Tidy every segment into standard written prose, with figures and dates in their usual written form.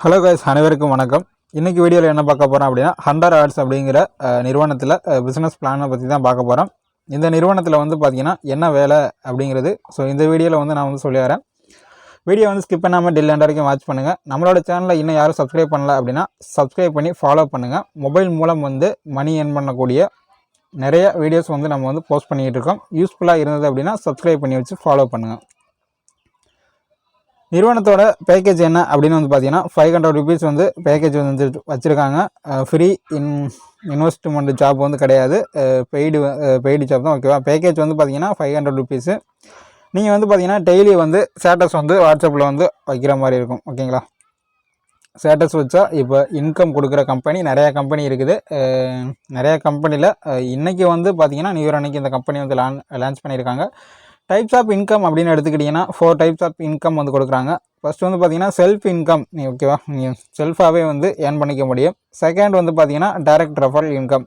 Hello guys, அனைவருக்கும் வணக்கம். இன்றைக்கி வீடியோவில் என்ன பார்க்க போகிறோம் அப்படின்னா, ஹண்டர் ஆட்ஸ் அப்படிங்கிற நிறுவனத்தில் பிஸ்னஸ் பிளானை பற்றி தான் பார்க்க போகிறோம். இந்த நிறுவனத்தில் வந்து பார்த்திங்கன்னா என்ன வேலை அப்படிங்கிறது இந்த வீடியோவில் வந்து நான் வந்து சொல்லிடுறேன். வீடியோ வந்து ஸ்கிப் பண்ணாமல் டில் எண்ட் வரைக்கும் வாட்ச் பண்ணுங்கள். நம்மளோட சேனலில் இன்னும் யாரும் சப்ஸ்கிரைப் பண்ணல அப்படின்னா சப்ஸ்கிரைப் பண்ணி ஃபாலோ பண்ணுங்கள். மொபைல் மூலம் வந்து மணி ஏர்ன் பண்ணக்கூடிய நிறைய வீடியோஸ் வந்து நம்ம வந்து போஸ்ட் பண்ணிகிட்டு இருக்கோம். யூஸ்ஃபுல்லாக இருந்தது அப்படின்னா சப்ஸ்கிரைப் பண்ணி வச்சு ஃபாலோ பண்ணுங்கள். நிறுவனத்தோட பேக்கேஜ் என்ன அப்படின்னு வந்து பார்த்தீங்கன்னா, 500 ருபீஸ் வந்து பேக்கேஜ் வந்து வச்சுருக்காங்க. ஃப்ரீ இன்வெஸ்ட்மெண்ட் ஜாப் வந்து கிடையாது, பெய்டு ஜாப் தான். ஓகேவா? பேக்கேஜ் வந்து பார்த்தீங்கன்னா 500 ருபீஸு. நீங்கள் வந்து பார்த்தீங்கன்னா டெய்லி வந்து ஸ்டேட்டஸ் வந்து வாட்ஸ்அப்பில் வந்து வைக்கிற மாதிரி இருக்கும். ஓகேங்களா? ஸ்டேட்டஸ் வச்சா இப்போ இன்கம் கொடுக்குற கம்பெனி நிறையா கம்பெனி இருக்குது. நிறையா கம்பெனியில் இன்றைக்கி வந்து பார்த்தீங்கன்னா நியூ இயர் அன்றைக்கி இந்த கம்பெனி வந்து லான்ச் பண்ணியிருக்காங்க. டைப்ஸ் ஆஃப் இன்கம் அப்படின்னு எடுத்துக்கிட்டிங்கன்னா 4 டைப்ஸ் ஆஃப் இன்கம் வந்து கொடுக்குறாங்க. ஃபஸ்ட்டு வந்து பார்த்தீங்கன்னா செல்ஃப் இன்கம். ஓகேவா? நீங்கள் செல்ஃபாகவே வந்து ஏர்ன் பண்ணிக்க முடியும். செகண்ட் வந்து பார்த்தீங்கன்னா டைரக்ட் ரெஃபரல் இன்கம்.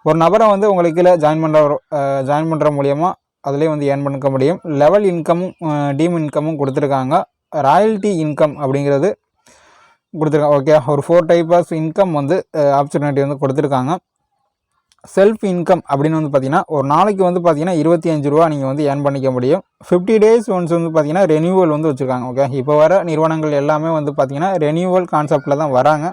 ஒரு நபரை வந்து உங்களுக்கு கீழே ஜாயின் பண்ணுற மூலியமாக அதிலே வந்து ஏர்ன் பண்ணிக்க முடியும். லெவல் இன்கமும் டீம் இன்கமும் கொடுத்துருக்காங்க. ராயல்ட்டி இன்கம் அப்படிங்கிறது கொடுத்துருக்காங்க. ஓகே, ஒரு 4 டைப் ஆஃப் இன்கம் வந்து ஆப்பர்ச்சுனிட்டி வந்து கொடுத்துருக்காங்க. செல்ஃப் இன்கம் அப்படின்னு வந்து பார்த்தீங்கன்னா ஒரு நாளைக்கு வந்து பார்த்தீங்கன்னா 25 ரூபா நீங்கள் வந்து ஏர்ன் பண்ணிக்க முடியும். 50 டேஸ் ஒன்ஸ் வந்து பார்த்தீங்கன்னா ரெனியூவல் வந்து வச்சுருக்காங்க. ஓகே, இப்போ வர நிறுவனங்கள் எல்லாமே வந்து பார்த்தீங்கன்னா ரெனியூவல் கான்செப்டில் தான் வராங்க.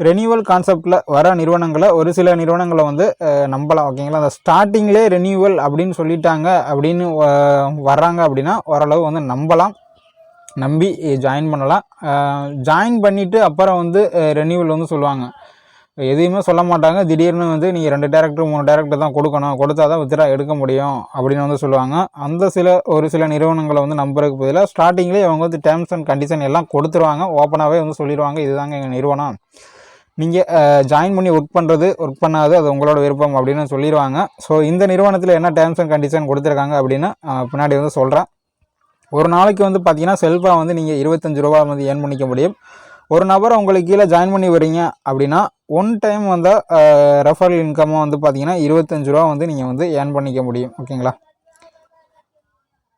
ரெனியூவல் கான்செப்டில் வர நிறுவனங்களை ஒரு சில நிறுவனங்களை வந்து நம்பலாம். ஓகேங்களா? அந்த ஸ்டார்டிங்லேயே ரெனியூவல் அப்படின்னு சொல்லிட்டாங்க அப்படின்னு வர்றாங்க அப்படின்னா ஓரளவு வந்து நம்பி ஜாயின் பண்ணலாம். ஜாயின் பண்ணிவிட்டு அப்புறம் வந்து ரெனியூவல் வந்து சொல்லுவாங்க. எதையுமே சொல்ல மாட்டாங்க. திடீர்னு வந்து நீங்கள் 2 டேரக்டர் 3 டேரக்டர் தான் கொடுக்கணும், கொடுத்தா தான் வித்ட்ரா எடுக்க முடியும் அப்படின்னு வந்து சொல்லுவாங்க. ஒரு சில நிறுவனங்களை வந்து நம்புறதுக்கு பதிலாக ஸ்டார்டிங்லேயே அவங்க வந்து டேர்ம்ஸ் அண்ட் கண்டிஷன் எல்லாம் கொடுத்துருவாங்க. ஓப்பனாகவே வந்து சொல்லிடுவாங்க, இதுதாங்க எங்கள் நிறுவனம், நீங்கள் ஜாயின் பண்ணி ஒர்க் பண்ணாது அது உங்களோட விருப்பம் அப்படின்னு சொல்லிடுவாங்க. இந்த நிறுவனத்தில் என்ன டேர்ம்ஸ் அண்ட் கண்டிஷன் கொடுத்துருக்காங்க அப்படின்னு பின்னாடி வந்து சொல்கிறேன். ஒரு நாளைக்கு வந்து பார்த்தீங்கன்னா செல்ஃபாக வந்து நீங்கள் 25 ரூபா வந்து ஏர்ன் பண்ணிக்க முடியும். ஒரு நபரை உங்களுக்கு கீழே ஜாயின் பண்ணி வரீங்க அப்படின்னா ஒன் டைம் வந்து ரெஃபரல் இன்கமாக வந்து பார்த்தீங்கன்னா 25 ரூபா வந்து நீங்கள் வந்து ஏர்ன் பண்ணிக்க முடியும். ஓகேங்களா?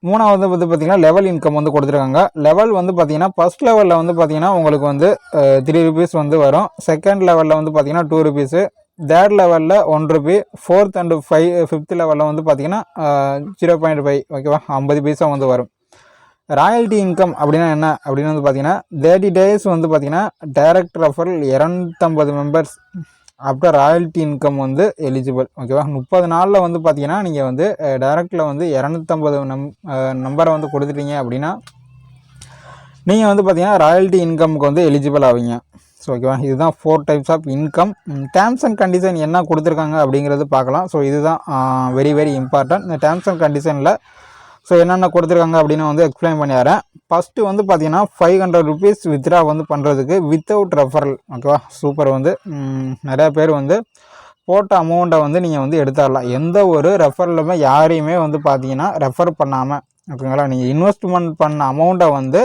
மூணாவது வந்து பார்த்தீங்கன்னா லெவல் இன்கம் வந்து கொடுத்துருக்காங்க. லெவல் வந்து பார்த்தீங்கன்னா ஃபஸ்ட் லெவலில் வந்து பார்த்தீங்கன்னா உங்களுக்கு வந்து 3 ருபீஸ் வந்து வரும். செகண்ட் லெவலில் வந்து பார்த்தீங்கன்னா 2 ருபீஸு. தேர்ட் லெவலில் 1 ருபி. ஃபோர்த் அண்டு ஃபிஃப்த் லெவலில் வந்து பார்த்தீங்கன்னா 0.5. ஓகேவா? 50 பைசா வந்து வரும். ராயல்ட்டி இன்கம் அப்படின்னா என்ன அப்படின்னு வந்து பார்த்தீங்கன்னா 30 டேஸ் வந்து பார்த்தீங்கன்னா direct referral 250 members after royalty income வந்து எலிஜிபிள். ஓகேவா? 30 நாளில் வந்து பார்த்தீங்கன்னா நீங்கள் வந்து டைரக்டில் வந்து 250 நம்பரை வந்து கொடுத்துட்டீங்க அப்படின்னா நீங்கள் வந்து பார்த்தீங்கன்னா ராயல்ட்டி இன்கமுக்கு வந்து எலிஜிபிள் ஆவீங்க. ஓகேவா? இதுதான் 4 types of income. Terms and condition என்ன கொடுத்துருக்காங்க அப்படிங்கிறது பார்க்கலாம். இதுதான் வெரி வெரி இம்பார்ட்டன்ட். இந்த டேர்ம்ஸ் அண்ட் கண்டிஷனில் என்னென்ன கொடுத்துருக்காங்க அப்படின்னு வந்து எக்ஸ்பிளைன் பண்ணிடுறேன். ஃபஸ்ட்டு வந்து பார்த்தீங்கன்னா 500 ருபீஸ் வித்ட்ரா வந்து பண்ணுறதுக்கு வித்தவுட் ரெஃபரல். ஓகேவா? சூப்பர். வந்து நிறையா பேர் வந்து போட்ட அமௌண்ட்டை வந்து நீங்கள் வந்து எடுத்துடலாம். எந்த ஒரு ரெஃபரலுமே யாரையுமே வந்து பார்த்தீங்கன்னா ரெஃபர் பண்ணாமல், ஓகேங்களா, நீங்கள் இன்வெஸ்ட்மெண்ட் பண்ண அமௌண்ட்டை வந்து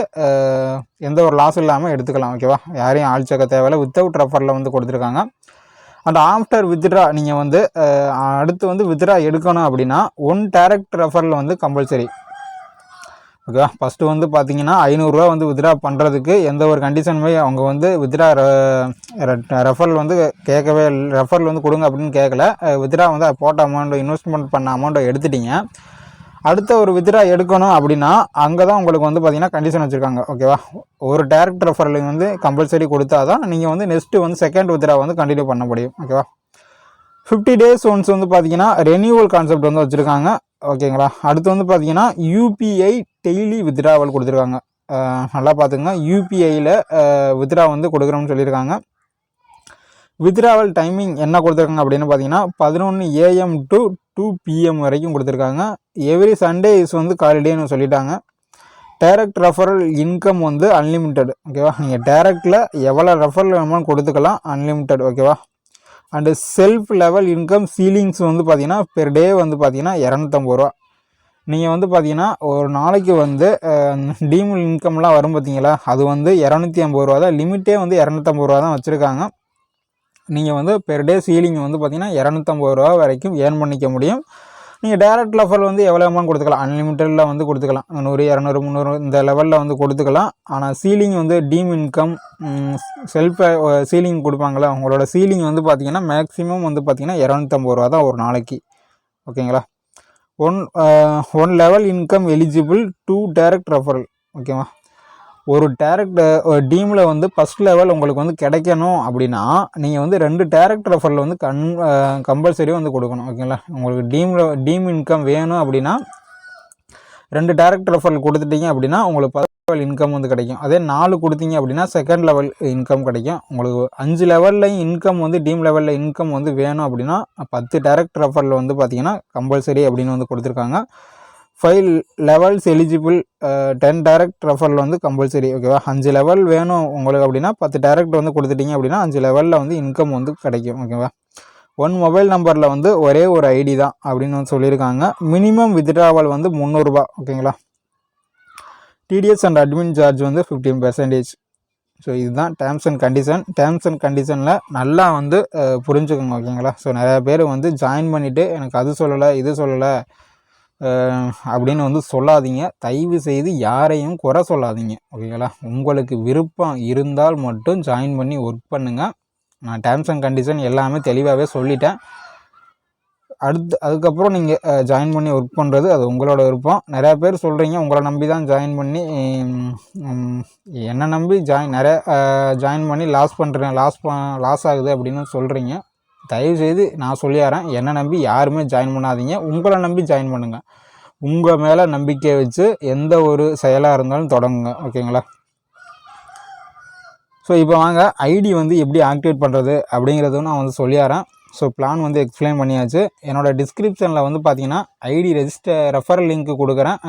எந்த ஒரு லாஸ் இல்லாமல் எடுத்துக்கலாம். ஓகேவா? யாரையும் ஆள் சேர்க்க தேவையில்லை. வித்தவுட் ரெஃபரில் வந்து கொடுத்துருக்காங்க. அண்ட் ஆஃப்டர் வித்ட்ரா நீங்கள் வந்து அடுத்து வந்து வித்ட்ரா எடுக்கணும் அப்படின்னா 1 டைரக்ட் ரெஃபரல் வந்து கம்பல்சரி. ஓகேவா? ஃபஸ்ட்டு வந்து பார்த்தீங்கன்னா 500 ரூபா வந்து வித்ட்ரா பண்ணுறதுக்கு எந்த ஒரு கண்டிஷனுமே அவங்க வந்து வித்ட்ரா ரெஃபரல் வந்து கேட்கவே இல்லை. ரெஃபரல் வந்து கொடுங்க அப்படின்னு கேட்கல. வித்ட்ரா வந்து போட்ட அமௌண்ட்டு இன்வெஸ்ட்மெண்ட் பண்ண அமௌண்ட்டை எடுத்துட்டீங்க. அடுத்த ஒரு வித்ட்ரா எடுக்கணும் அப்படின்னா அங்கே தான் உங்களுக்கு வந்து பார்த்தீங்கன்னா கண்டிஷன் வச்சுருக்காங்க. ஓகேவா? ஒரு டைரக்ட் ரெஃபரல் வந்து கம்பல்சரி கொடுத்தா தான் நீங்கள் வந்து நெக்ஸ்ட்டு வந்து செகண்ட் வித்ட்ரா வந்து கண்டினியூ பண்ண முடியும். ஓகேவா? 50 டேஸ் ஒன்ஸ் வந்து பார்த்தீங்கன்னா ரெனியூவல் கான்செப்ட் வந்து வச்சுருக்காங்க. ஓகேங்களா? அடுத்து வந்து பார்த்தீங்கன்னா யூபிஐ டெய்லி வித்ட்ராவல் கொடுத்துருக்காங்க. நல்லா பார்த்துங்க. யூபிஐயில் வித்ட்ரா வந்து கொடுக்குறோம்னு சொல்லியிருக்காங்க. வித்ட்ராவல் டைமிங் என்ன கொடுத்துருக்காங்க அப்படின்னு பார்த்தீங்கன்னா 11 AM to 2 PM வரைக்கும் கொடுத்துருக்காங்க. எவ்ரி சண்டே வந்து காலிடேன்னு சொல்லிட்டாங்க. டைரக்ட் ரெஃபரல் இன்கம் வந்து அன்லிமிட்டெட். ஓகேவா? நீங்கள் டைரக்டில் எவ்வளோ ரெஃபரல் வேணுமோ கொடுத்துக்கலாம், அன்லிமிட்டெட். ஓகேவா? And self level income ceilings வந்து பார்த்தீங்கன்னா பெர் டே வந்து பார்த்தீங்கன்னா 250 ரூபா. நீங்கள் வந்து பார்த்தீங்கன்னா ஒரு நாளைக்கு வந்து டீம் இன்கம்லாம் வரும் பார்த்தீங்களா, அது வந்து 250 ரூபா தான். லிமிட்டே வந்து 250 ரூபா தான் வச்சுருக்காங்க. நீங்கள் வந்து பெர் டே சீலிங் வந்து பார்த்தீங்கன்னா 250 ரூபா வரைக்கும் ஏர்ன் பண்ணிக்க முடியும். நீங்கள் டேரக்ட் லெவல் வந்து எவ்வளோ அமௌண்ட் கொடுத்துக்கலாம், அன்லிமிட்டடில் வந்து கொடுத்துக்கலாம், 100 200 300 இந்த லெவலில் வந்து கொடுத்துக்கலாம். ஆனால் சீலிங் வந்து டீம் இன்கம் செல்ஃப் சீலிங் கொடுப்பாங்களா, உங்களோட சீலிங் வந்து பார்த்திங்கன்னா மேக்ஸிமம் வந்து பார்த்திங்கன்னா 250 ரூபா தான் ஒரு நாளைக்கு. ஓகேங்களா. One level income eligible 2 direct referral. ஓகேவா. ஒரு டேரக்ட் டீமில் வந்து ஃபஸ்ட் லெவல் உங்களுக்கு வந்து கிடைக்கணும் அப்படின்னா நீங்கள் வந்து 2 டேரக்ட் ரெஃபரில் வந்து கம்பல்சரி வந்து கொடுக்கணும். ஓகேங்களா. உங்களுக்கு டீம் இன்கம் வேணும் அப்படின்னா 2 டேரக்ட் ரெஃபரல் கொடுத்துட்டீங்க அப்படின்னா உங்களுக்கு ஃபஸ்ட் லெவல் இன்கம் வந்து கிடைக்கும். அதே 4 கொடுத்தீங்க அப்படின்னா செகண்ட் லெவல் இன்கம் கிடைக்கும். உங்களுக்கு 5 லெவல்லையும் இன்கம் வந்து டீம் லெவலில் இன்கம் வந்து வேணும் அப்படின்னா 10 டேரக்ட் ரெஃபரில் வந்து பார்த்தீங்கன்னா கம்பல்சரி அப்படின்னு வந்து கொடுத்துருக்காங்க. 5 லெவல்ஸ் எலிஜிபிள் 10 டேரக்ட் ரெஃபரல் வந்து கம்பல்சரி. ஓகேவா. 5 லெவல் வேணும் உங்களுக்கு அப்படின்னா 10 டேரக்ட் வந்து கொடுத்துட்டீங்க அப்படின்னா 5 லெவலில் வந்து இன்கம் வந்து கிடைக்கும். ஓகேவா. 1 மொபைல் நம்பரில் வந்து ஒரே ஒரு ஐடி தான் அப்படின்னு வந்து சொல்லியிருக்காங்க. மினிமம் வித்ட்ராவல் வந்து 300 ரூபா. ஓகேங்களா. டிடிஎஸ் அண்ட் அட்மின் சார்ஜ் வந்து 15%. ஸோ இதுதான் terms and condition. Terms and கண்டிஷனில் நல்லா வந்து புரிஞ்சுக்கோங்க. ஓகேங்களா. ஸோ நிறையா பேர் வந்து ஜாயின் பண்ணிவிட்டு எனக்கு அது சொல்லலை இது சொல்லலை அப்படின்னு வந்து சொல்லாதீங்க. தயவு செய்து யாரையும் குறை சொல்லாதீங்க. ஓகேங்களா. உங்களுக்கு விருப்பம் இருந்தால் மட்டும் ஜாயின் பண்ணி ஒர்க் பண்ணுங்கள். நான் டேர்ம்ஸ் அண்ட் கண்டிஷன் எல்லாமே தெளிவாகவே சொல்லிட்டேன். அதுக்கப்புறம் நீங்கள் ஜாயின் பண்ணி ஒர்க் பண்ணுறது அது உங்களோட விருப்பம். நிறையா பேர் சொல்கிறீங்க உங்களை நம்பி தான் ஜாயின் பண்ணி என்னை நம்பி ஜாயின் பண்ணி லாஸ் ஆகுது அப்படின்னு சொல்கிறீங்க. தயவுசெய்து நான் சொல்லிடுறேன், என்னை நம்பி யாருமே ஜாயின் பண்ணாதீங்க. உங்களை நம்பி ஜாயின் பண்ணுங்கள். உங்கள் மேலே நம்பிக்கை வச்சு எந்த ஒரு செயலாக இருந்தாலும் தொடங்குங்க. ஓகேங்களா. ஸோ இப்போ வாங்க ஐடி வந்து எப்படி ஆக்டிவேட் பண்ணுறது அப்படிங்கிறதும் நான் வந்து சொல்லிடுறேன். ஸோ பிளான் வந்து எக்ஸ்பிளைன் பண்ணியாச்சு. என்னோடய டிஸ்கிரிப்ஷனில் வந்து பார்த்தீங்கன்னா ஐடி ரெஃபரல் லிங்க்கு கொடுக்குறேன்.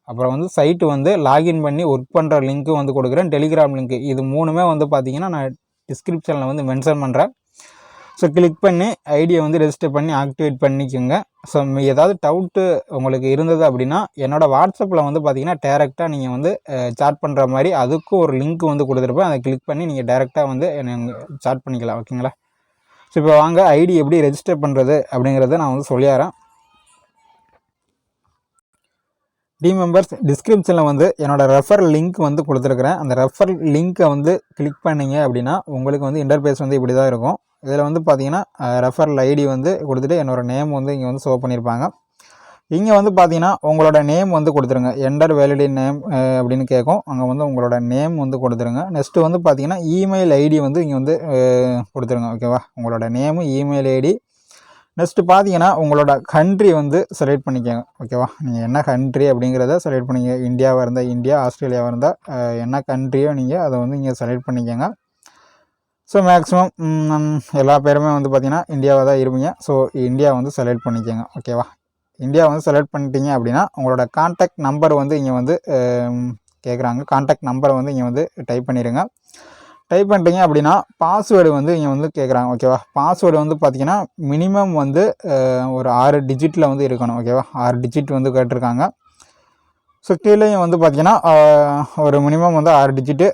அப்புறம் வந்து சைட்டு வந்து லாகின் பண்ணி ஒர்க் பண்ணுற லிங்க்கு வந்து கொடுக்குறேன். டெலிகிராம் லிங்க்கு இது 3மே வந்து பார்த்தீங்கன்னா நான் டிஸ்கிரிப்ஷனில் வந்து மென்ஷன் பண்ணுறேன். ஸோ கிளிக் பண்ணி ஐடியை வந்து ரெஜிஸ்டர் பண்ணி ஆக்டிவேட் பண்ணிக்கோங்க. ஸோ ஏதாவது டவுட்டு உங்களுக்கு இருந்தது அப்படின்னா என்னோடய வாட்ஸ்அப்பில் வந்து பார்த்தீங்கன்னா டேரெக்டாக நீங்கள் வந்து சாட் பண்ணுற மாதிரி அதுக்கும் ஒரு லிங்க் வந்து கொடுத்துருப்பேன். அதை கிளிக் பண்ணி நீங்கள் டேரெக்டாக வந்து சாட் பண்ணிக்கலாம். ஓகேங்களா. ஸோ இப்போ வாங்க ஐடி எப்படி ரெஜிஸ்டர் பண்ணுறது அப்படிங்கிறத நான் வந்து சொல்லிடுறேன். டீம் மெம்பர்ஸ் டிஸ்கிரிப்ஷனில் வந்து என்னோடய ரெஃபரல் லிங்க் வந்து கொடுத்துருக்குறேன். அந்த ரெஃபரல் லிங்க்கை வந்து கிளிக் பண்ணிங்க அப்படின்னா உங்களுக்கு வந்து இன்டர்ஃபேஸ் வந்து இப்படி தான் இருக்கும். இதில் வந்து பார்த்தீங்கன்னா ரெஃபரல் ஐடி வந்து கொடுத்துட்டு என்னோடய நேம் வந்து இங்கே வந்து ஷோ பண்ணியிருப்பாங்க. இங்கே வந்து பார்த்தீங்கன்னா உங்களோட நேம் வந்து கொடுத்துருங்க. என்டர் வேலிடி நேம் அப்படின்னு கேட்கும். அங்கே வந்து உங்களோட நேம் வந்து கொடுத்துருங்க. நெக்ஸ்ட்டு வந்து பார்த்தீங்கன்னா இமெயில் ஐடி வந்து இங்கே வந்து கொடுத்துருங்க. ஓகேவா. உங்களோட நேமு இமெயில் ஐடி. நெக்ஸ்ட்டு பார்த்தீங்கன்னா உங்களோட கண்ட்ரி வந்து செலக்ட் பண்ணிக்கோங்க. ஓகேவா. நீங்கள் என்ன கண்ட்ரி அப்படிங்கிறத செலக்ட் பண்ணிக்க. இந்தியாவாக இருந்தால் இந்தியா, ஆஸ்திரேலியாவாக இருந்தால் என்ன கண்ட்ரியோ நீங்கள் அதை வந்து இங்கே செலக்ட் பண்ணிக்கோங்க. ஸோ மேக்ஸிமம் எல்லா பேருமே வந்து பார்த்திங்கன்னா இந்தியாவாக தான் இருப்பீங்க. ஸோ இந்தியா வந்து செலக்ட் பண்ணிக்கோங்க. ஓகேவா. இந்தியா வந்து செலக்ட் பண்ணிட்டீங்க அப்படின்னா உங்களோட கான்டாக்ட் நம்பர் வந்து இங்கே வந்து கேட்குறாங்க. கான்டாக்ட் நம்பரை வந்து இங்கே வந்து டைப் பண்ணிடுங்க. டைப் பண்ணிட்டீங்க அப்படின்னா பாஸ்வேர்டு வந்து இங்கே வந்து கேட்குறாங்க. ஓகேவா. பாஸ்வேர்டு வந்து பார்த்திங்கன்னா மினிமம் வந்து ஒரு 6 டிஜிட்டில் வந்து இருக்கணும். ஓகேவா. 6 டிஜிட் வந்து கேட்டிருக்காங்க. ஸோ கீழேயும் வந்து பார்த்திங்கன்னா ஒரு மினிமம் வந்து 6 டிஜிட்டு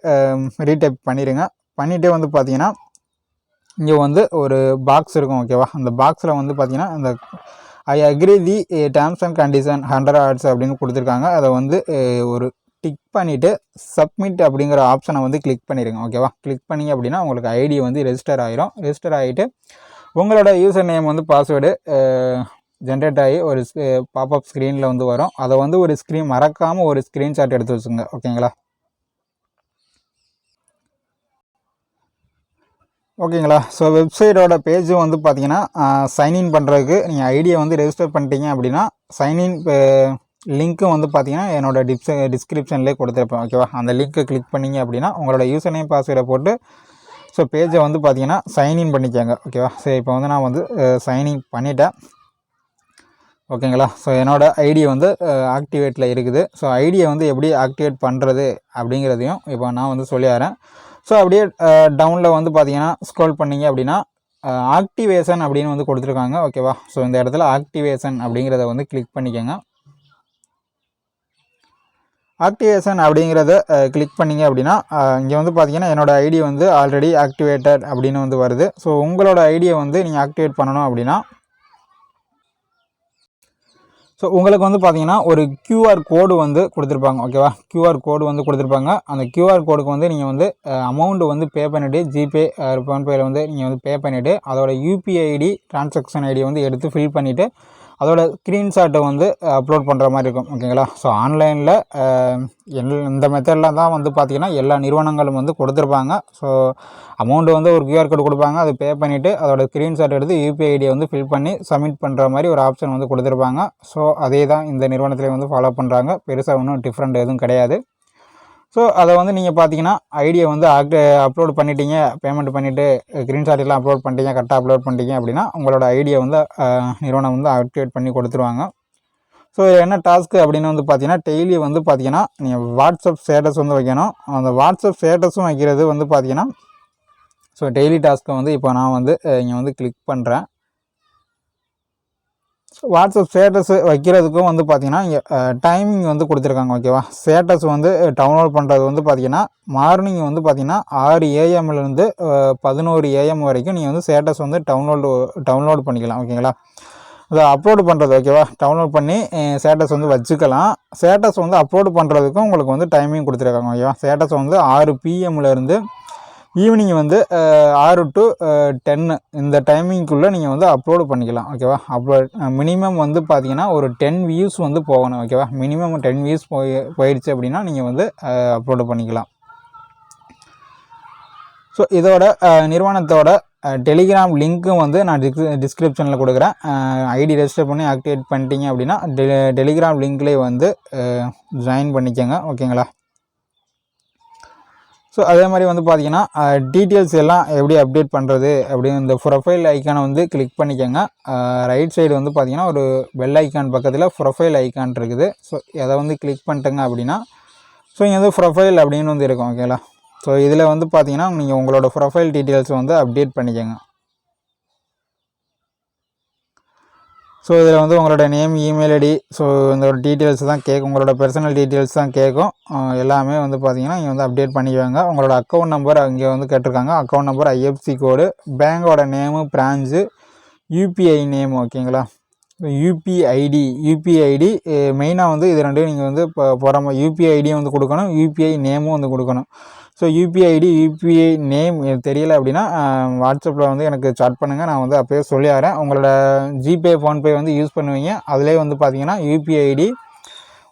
ரீடைப் பண்ணிடுங்க. பண்ணிகிட்டே வந்து பார்த்தீங்கன்னா இங்கே வந்து ஒரு பாக்ஸ் இருக்கும். ஓகேவா. அந்த பாக்ஸில் வந்து பார்த்தீங்கன்னா அந்த I agree the terms and condition 100 ads அப்படின்னு கொடுத்துருக்காங்க. அதை வந்து ஒரு டிக் பண்ணிவிட்டு சப்மிட் அப்படிங்கிற ஆப்ஷனை வந்து கிளிக் பண்ணிடுங்க. ஓகேவா. கிளிக் பண்ணிங்க அப்படின்னா உங்களுக்கு ஐடி வந்து ரெஜிஸ்டர் ஆகிரும். ரெஜிஸ்டர் ஆகிட்டு உங்களோட யூசர் நேம் வந்து பாஸ்வேர்டு ஜென்ரேட் ஆகி ஒரு பாப்அப் ஸ்க்ரீனில் வந்து வரும். அதை வந்து ஒரு மறக்காமல் ஒரு ஸ்க்ரீன்ஷாட் எடுத்து வச்சுங்க. ஓகேங்களா. ஓகேங்களா. ஸோ வெப்சைட்டோட பேஜும் வந்து பார்த்தீங்கன்னா சைன்இன் பண்ணுறதுக்கு நீங்கள் ஐடியை வந்து ரெஜிஸ்டர் பண்ணிட்டீங்க அப்படின்னா சைன்இன் லிங்க்கும் வந்து பார்த்தீங்கன்னா என்னோடய டிஸ்கிரிப்ஷன்லேயே கொடுத்துருப்பேன். ஓகேவா. அந்த லிங்க்கை கிளிக் பண்ணிங்க அப்படின்னா உங்களோட யூசர் நேம் பாஸ்வேர்டை போட்டு ஸோ பேஜை வந்து பார்த்தீங்கன்னா சைன்இன் பண்ணிக்கோங்க. ஓகேவா. சரி இப்போ வந்து நான் வந்து சைன்இன் பண்ணிட்டேன். ஓகேங்களா. ஸோ என்னோடய ஐடி வந்து ஆக்டிவேட்டில் இருக்குது. ஸோ ஐடியை வந்து எப்படி ஆக்டிவேட் பண்ணுறது அப்படிங்கிறதையும் இப்போ நான் வந்து சொல்லிடுறேன். ஸோ அப்படியே டவுனில் வந்து பார்த்தீங்கன்னா ஸ்க்ரோல் பண்ணிங்க அப்படின்னா ஆக்டிவேஷன் அப்படின்னு வந்து கொடுத்துருக்காங்க. ஓகேவா. ஸோ இந்த இடத்துல ஆக்டிவேஷன் அப்படிங்கிறத வந்து கிளிக் பண்ணிக்கோங்க. ஆக்டிவேஷன் அப்படிங்கிறத கிளிக் பண்ணிங்க அப்படின்னா இங்கே வந்து பார்த்தீங்கன்னா என்னோடய ஐடி வந்து ஆல்ரெடி ஆக்டிவேட்டட் அப்படின்னு வந்து வருது. ஸோ உங்களோட ஐடியை வந்து நீங்கள் ஆக்டிவேட் பண்ணணும் அப்படின்னா ஸோ உங்களுக்கு வந்து பார்த்தீங்கன்னா ஒரு கியூஆர் கோடு வந்து கொடுத்துருப்பாங்க. ஓகேவா, கியூஆர் கோடு வந்து கொடுத்துருப்பாங்க. அந்த கியூஆர் கோடுக்கு வந்து நீங்கள் வந்து அமௌண்ட்டு வந்து பே பண்ணிவிட்டு ஜிபே ஃபோன்பேயில் வந்து நீங்கள் வந்து பே பண்ணிவிட்டு அதோட யூபிஐ ஐடி டிரான்சாக்ஷன் ஐடியை வந்து எடுத்து ஃபில் பண்ணிவிட்டு அதோட ஸ்க்ரீன்ஷாட்டை வந்து அப்லோட் பண்ணுற மாதிரி இருக்கும். ஓகேங்களா, ஸோ ஆன்லைனில் இந்த மெத்தட்லாம் தான் வந்து பார்த்திங்கன்னா எல்லா நிறுவனங்களும் வந்து கொடுத்துருப்பாங்க. ஸோ அமௌண்ட்டு வந்து ஒரு கியூஆர் கோடு கொடுப்பாங்க, அது பே பண்ணிவிட்டு அதோட ஸ்க்ரீன்ஷாட் எடுத்து யூபிஐ ஐடியை வந்து ஃபில் பண்ணி சப்மிட் பண்ணுற மாதிரி ஒரு ஆப்ஷன் வந்து கொடுத்துருப்பாங்க. ஸோ அதே தான் இந்த நிறுவனத்திலே வந்து ஃபாலோ பண்ணுறாங்க. பெருசாக ஒன்றும் டிஃப்ரெண்ட் எதுவும் கிடையாது. ஸோ அதை வந்து நீங்கள் பார்த்தீங்கன்னா ஐடியை வந்து அப்லோட் பண்ணிட்டீங்க, பேமெண்ட் பண்ணிவிட்டு ஸ்க்ரீன்ஷாட் எல்லாம் அப்லோட் பண்ணிட்டீங்க, கரெக்டாக அப்லோட் பண்ணிட்டீங்க அப்படின்னா உங்களோட ஐடியை வந்து நிறுவனம் வந்து ஆக்டிவேட் பண்ணி கொடுத்துருவாங்க. ஸோ என்ன டாஸ்க்கு அப்படின்னு வந்து பார்த்தீங்கன்னா டெய்லி வந்து பார்த்தீங்கன்னா நீங்கள் வாட்ஸ்அப் ஸ்டேட்டஸ் வந்து வைக்கணும். அந்த வாட்ஸ்அப் ஸ்டேட்டஸும் வைக்கிறது வந்து பார்த்தீங்கன்னா ஸோ டெய்லி டாஸ்க்கை வந்து இப்போ நான் வந்து இங்கே வந்து கிளிக் பண்ணுறேன். வாட்ஸ்அப் ஸ்டேட்டஸ் வைக்கிறதுக்கும் வந்து பார்த்திங்கன்னா இங்கே டைமிங் வந்து கொடுத்துருக்காங்க. ஓகேவா, ஸ்டேட்டஸ் வந்து டவுன்லோட் பண்ணுறது வந்து பார்த்திங்கன்னா மார்னிங் வந்து பார்த்திங்கன்னா 6 AM - 11 AM வரைக்கும் நீங்கள் வந்து ஸ்டேட்டஸ் வந்து டவுன்லோட் பண்ணிக்கலாம். ஓகேங்களா, அதை அப்லோடு பண்ணுறது. ஓகேவா, டவுன்லோட் பண்ணி ஸ்டேட்டஸ் வந்து வச்சுக்கலாம். ஸ்டேட்டஸ் வந்து அப்லோடு பண்ணுறதுக்கும் உங்களுக்கு வந்து டைமிங் கொடுத்துருக்காங்க. ஓகேவா, ஸ்டேட்டஸ் வந்து 6 PM ஈவினிங் வந்து 6 to 10 இந்த டைமிங்குள்ளே நீங்கள் வந்து அப்லோடு பண்ணிக்கலாம். ஓகேவா, மினிமம் வந்து பார்த்தீங்கன்னா ஒரு 10 வியூஸ் வந்து போகணும். ஓகேவா, மினிமம் 10 வியூஸ் போயிடுச்சு அப்படின்னா நீங்கள் வந்து அப்லோடு பண்ணிக்கலாம். ஸோ இதோட நிறுவனத்தோட டெலிகிராம் லிங்க்கும் வந்து நான் டிஸ்கிரிப்ஷனில் கொடுக்குறேன். ஐடி ரெஜிஸ்டர் பண்ணி ஆக்டிவேட் பண்ணிட்டீங்க அப்படின்னா டெலிகிராம் லிங்க்லேயே வந்து ஜாயின் பண்ணிக்கோங்க. ஓகேங்களா, ஸோ அதே மாதிரி வந்து பார்த்திங்கன்னா டீட்டெயில்ஸ் எல்லாம் எப்படி அப்டேட் பண்ணுறது அப்படின்னு இந்த ப்ரொஃபைல் ஐக்கானை வந்து கிளிக் பண்ணிக்கோங்க. ரைட் சைடு வந்து பார்த்திங்கன்னா ஒரு பெல் ஐக்கான் பக்கத்தில் ப்ரொஃபைல் ஐக்கான் இருக்குது. ஸோ அதை வந்து கிளிக் பண்ணிட்டேங்க அப்படின்னா ஸோ இங்கே வந்து ப்ரொஃபைல் அப்படின்னு வந்து இருக்கும். ஓகேங்களா, ஸோ இதில் வந்து பார்த்திங்கன்னா நீங்கள் உங்களோட ப்ரொஃபைல் டீட்டெயில்ஸ் வந்து அப்டேட் பண்ணிக்கோங்க. ஸோ இதில் வந்து உங்களோட நேம், இமெயில் ஐடி, ஸோ இந்த டீட்டெயில்ஸ் தான் கேட்கும், உங்களோட பர்சனல் டீட்டெயில்ஸ் தான் கேட்கும். எல்லாமே வந்து பார்த்திங்கன்னா இங்கே வந்து அப்டேட் பண்ணிக்குவாங்க. உங்களோட அக்கௌண்ட் நம்பர் இங்கே வந்து கேட்டிருக்காங்க. அக்கௌண்ட் நம்பர், ஐஎஃப்சி கோடு, பேங்கோட நேமு, பிரான்ச்சு, யூபிஐ நேம். ஓகேங்களா, யூபிஐ ஐடி மெயினாக வந்து இது ரெண்டையும் நீங்கள் வந்து இப்போ போகிற யூபிஐ ஐடியும் வந்து கொடுக்கணும், யூபிஐ நேமும் வந்து கொடுக்கணும். So UPI ID, UPI name தெரியலை அப்படின்னா வாட்ஸ்அப்பில் வந்து எனக்கு சாட் பண்ணுங்கள், நான் வந்து அப்போயே சொல்லிடுறேன். உங்களோட ஜிபே, ஃபோன்பே வந்து யூஸ் பண்ணுவீங்க, அதிலே வந்து பார்த்தீங்கன்னா யூபிஐ ஐடி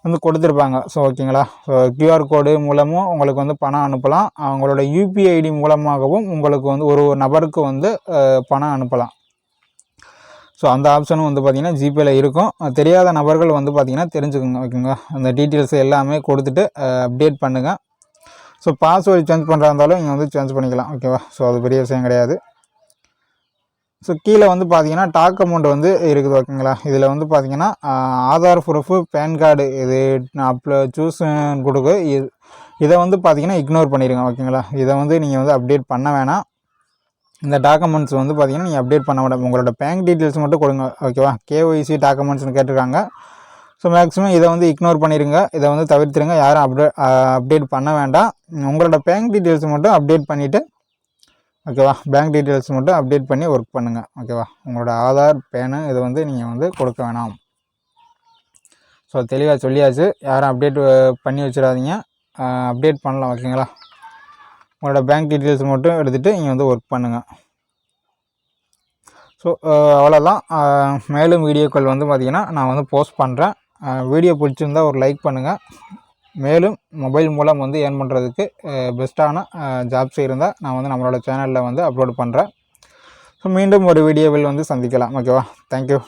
வந்து கொடுத்துருப்பாங்க. ஸோ ஓகேங்களா, ஸோ கியூஆர் கோடு மூலமும் உங்களுக்கு வந்து பணம் அனுப்பலாம். அவங்களோட யூபிஐ ஐடி மூலமாகவும் உங்களுக்கு வந்து ஒரு நபருக்கு வந்து பணம் அனுப்பலாம். ஸோ அந்த ஆப்ஷனும் வந்து பார்த்திங்கன்னா ஜிபேயில் இருக்கும். தெரியாத நபர்கள் வந்து பார்த்திங்கன்னா தெரிஞ்சுக்கோங்க. ஓகேங்களா, அந்த டீட்டெயில்ஸ் எல்லாமே கொடுத்துட்டு அப்டேட் பண்ணுங்கள். ஸோ பாஸ்வேர்டு சேஞ்ச் பண்ணுறா இருந்தாலும் இங்கே வந்து சேஞ்ச் பண்ணிக்கலாம். ஓகேவா, ஸோ அது பெரிய விஷயம் கிடையாது. ஸோ கீழே வந்து பார்த்தீங்கன்னா டாக் அமௌண்ட் வந்து இருக்குது. ஓகேங்களா, இதில் வந்து பார்த்தீங்கன்னா ஆதார் ப்ரூஃபு, பேன் கார்டு இது சூஸ் கொடுக்கு. இதை வந்து பார்த்தீங்கன்னா இக்னோர் பண்ணிடுங்க. ஓகேங்களா, இதை வந்து நீங்கள் வந்து அப்டேட் பண்ண வேணாம். இந்த டாக்குமெண்ட்ஸ் வந்து பார்த்தீங்கன்னா நீங்கள் அப்டேட் பண்ண வேண்டாம். உங்களோட பேங்க் டீட்டெயில்ஸ் மட்டும் கொடுங்க. ஓகேவா, கேஒய்சி டாக்குமெண்ட்ஸ்னு கேட்டிருக்காங்க. ஸோ மேக்ஸிமம் இதை வந்து இக்னோர் பண்ணிடுங்க, இதை வந்து தவிர்த்துருங்க. யாரும் அப்டேட் பண்ண வேண்டாம். உங்களோட பேங்க் டீட்டெயில்ஸ் மட்டும் அப்டேட் பண்ணிவிட்டு ஓகேவா, பேங்க் டீட்டெயில்ஸ் மட்டும் அப்டேட் பண்ணி ஒர்க் பண்ணுங்கள். ஓகேவா, உங்களோட ஆதார், பேனு இதை வந்து நீங்கள் வந்து கொடுக்க வேணாம். ஸோ தெளிவாக சொல்லியாச்சு, யாரும் அப்டேட் பண்ணி வச்சிடாதீங்க, அப்டேட் பண்ணலாம். ஓகேங்களா, உங்களோட பேங்க் டீட்டெயில்ஸ் மட்டும் எடுத்துகிட்டு இங்கே வந்து ஒர்க் பண்ணுங்கள். ஸோ அவ்வளோதான். மேலும் வீடியோக்கள் வந்து பார்த்திங்கன்னா நான் வந்து போஸ்ட் பண்ணுறேன். வீடியோ பிடிச்சிருந்தால் ஒரு லைக் பண்ணுங்கள். மேலும் மொபைல் மூலம் வந்து ஏர்ன் பண்ணுறதுக்கு பெஸ்ட்டான ஜாப்ஸ் இருந்தால் நான் வந்து நம்மளோட சேனலில் வந்து அப்லோட் பண்ணுறேன். ஸோ மீண்டும் ஒரு வீடியோவில் வந்து சந்திக்கலாம். ஓகேவா, தேங்க்யூ.